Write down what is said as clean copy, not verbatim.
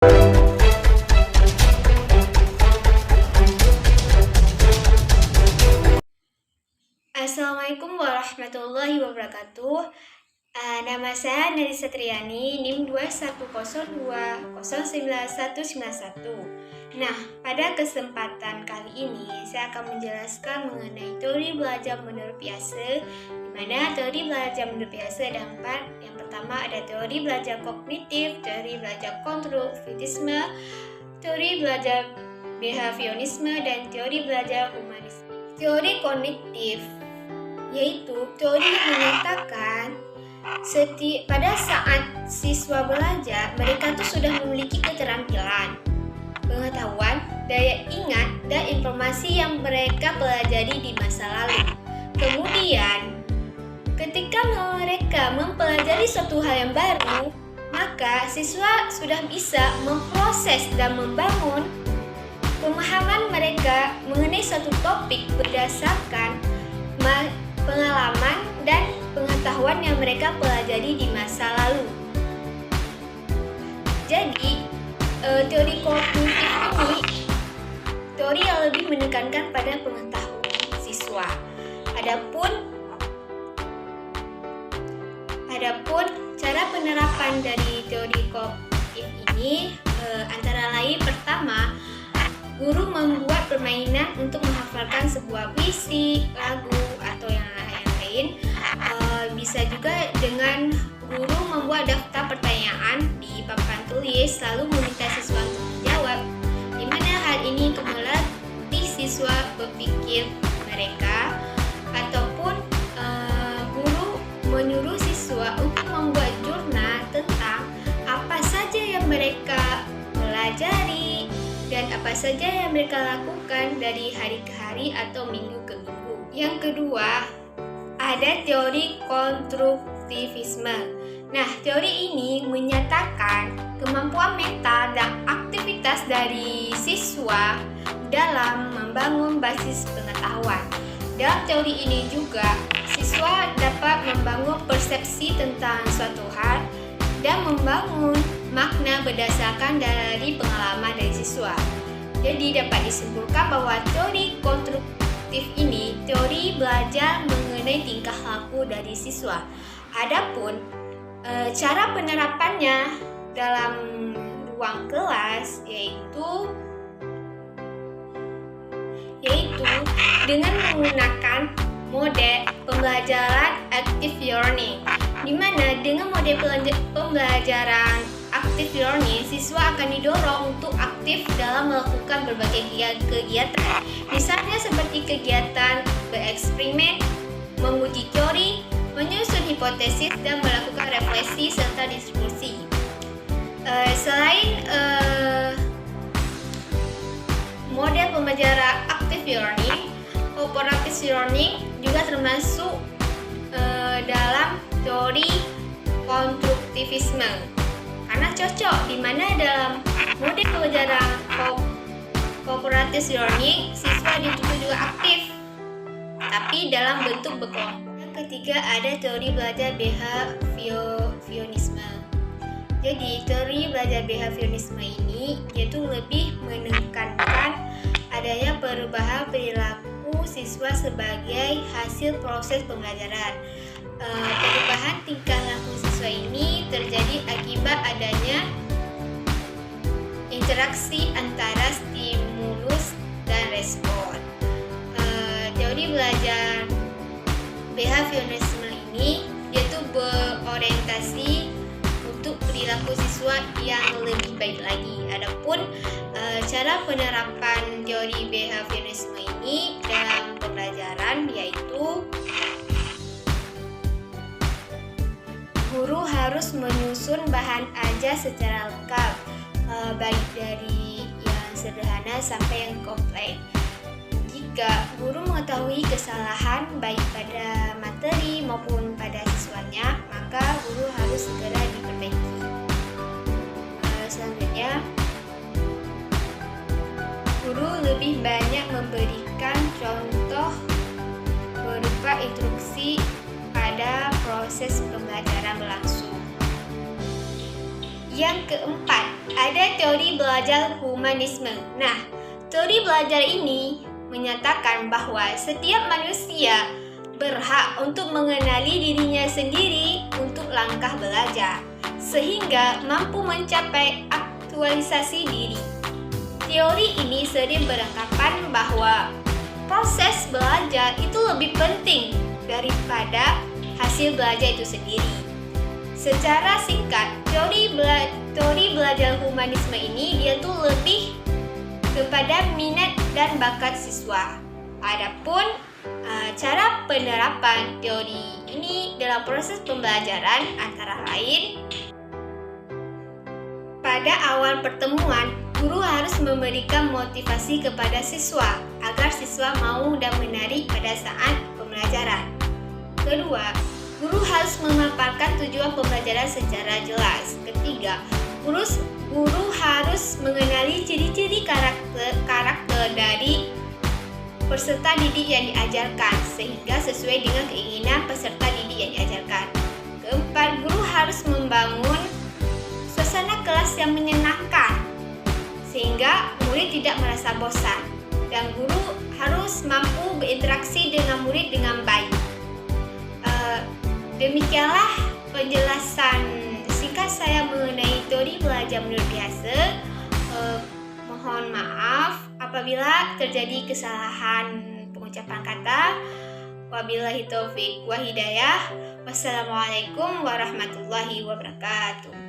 Assalamualaikum warahmatullahi wabarakatuh. Nama saya Narisa Triani, NIM 210209191. Nah, pada kesempatan kali ini saya akan menjelaskan mengenai teori belajar menurut Piaget, di mana teori belajar menurut Piaget ada 4. Yang pertama ada teori belajar kognitif, teori belajar konstruktivisme, teori belajar behaviorisme, dan teori belajar humanisme. Teori kognitif yaitu teori yang menyatakan pada saat siswa belajar, mereka tuh sudah memiliki keterampilan, pengetahuan, daya ingat, dan informasi yang mereka pelajari di masa lalu. Kemudian, ketika mereka mempelajari suatu hal yang baru, maka siswa sudah bisa memproses dan membangun pemahaman mereka mengenai suatu topik berdasarkan pengalaman dan pengetahuan yang mereka pelajari di masa lalu. Jadi, teori kognitif ini teori yang lebih menekankan pada pengetahuan siswa. Adapun cara penerapan dari teori kognitif ini antara lain pertama, guru membuat permainan untuk menghafalkan sebuah puisi, lagu, atau yang lain. Bisa juga dengan guru membuat daftar pertanyaan di papan tulis lalu meminta siswa untuk menjawab, di mana hal ini untuk melatih siswa berpikir mereka. Ataupun guru menyuruh siswa untuk membuat jurnal tentang apa saja yang mereka pelajari dan apa saja yang mereka lakukan dari hari ke hari atau minggu ke minggu. Yang kedua, ada teori konstruktivisme. Nah, teori ini menyatakan kemampuan mental dan aktivitas dari siswa dalam membangun basis pengetahuan. Dalam teori ini juga, siswa dapat membangun persepsi tentang suatu hal dan membangun makna berdasarkan dari pengalaman dari siswa. Jadi dapat disimpulkan bahwa teori konstruktif ini teori belajar mengenai tingkah laku dari siswa. Adapun cara penerapannya dalam ruang kelas yaitu dengan menggunakan mode pembelajaran active learning, di mana dengan mode pembelajaran active learning, siswa akan didorong untuk aktif dalam melakukan berbagai kegiatan. Misalnya seperti kegiatan bereksperimen, menguji teori, menyusun hipotesis, dan melakukan refleksi serta diskusi. Selain mode pembelajaran active learning, cooperative learning juga termasuk dalam teori konstruktivisme. Karena cocok, di mana dalam mode pembelajaran cooperative learning, siswa dituntut juga aktif, tapi dalam bentuk berkelompok. Yang ketiga ada teori belajar behaviorisme. Jadi teori belajar behaviorisme ini yaitu lebih menekankan adanya perubahan perilaku siswa sebagai hasil proses pembelajaran. Perubahan tingkah laku siswa ini terjadi akibat adanya interaksi antara stimulus dan respon. Teori belajar behaviorisme ini yaitu berorientasi untuk perilaku siswa yang lebih baik lagi. Adapun cara penerapan teori behaviorisme ini dalam pembelajaran yaitu guru harus menyusun bahan ajar secara lengkap, baik dari yang sederhana sampai yang kompleks. Jika guru mengetahui kesalahan baik pada materi maupun pada siswanya, maka guru harus segera diperbaiki. Selanjutnya, guru lebih banyak memberikan contoh berupa instruksi proses pembelajaran berlangsung. Yang keempat, Ada teori belajar humanisme. Nah, teori belajar ini menyatakan bahwa setiap manusia berhak untuk mengenali dirinya sendiri untuk langkah belajar, sehingga mampu mencapai aktualisasi diri. Teori ini sering beranggapan bahwa proses belajar itu lebih penting daripada hasil belajar itu sendiri. Secara singkat, teori belajar humanisme ini dia tuh lebih kepada minat dan bakat siswa. Adapun cara penerapan teori ini dalam proses pembelajaran antara lain, pada awal pertemuan, guru harus memberikan motivasi kepada siswa agar siswa mau dan menarik pada saat pembelajaran. Kedua, guru harus memaparkan tujuan pembelajaran secara jelas. Ketiga, guru harus mengenali ciri-ciri karakter dari peserta didik yang diajarkan sehingga sesuai dengan keinginan peserta didik yang diajarkan. Keempat, guru harus membangun suasana kelas yang menyenangkan sehingga murid tidak merasa bosan, dan guru harus mampu berinteraksi dengan murid dengan baik. Demikianlah penjelasan singkat saya mengenai teori belajar menurut biasa. Mohon maaf apabila terjadi kesalahan pengucapan kata. Wabillahi taufik wa hidayah. Wassalamualaikum warahmatullahi wabarakatuh.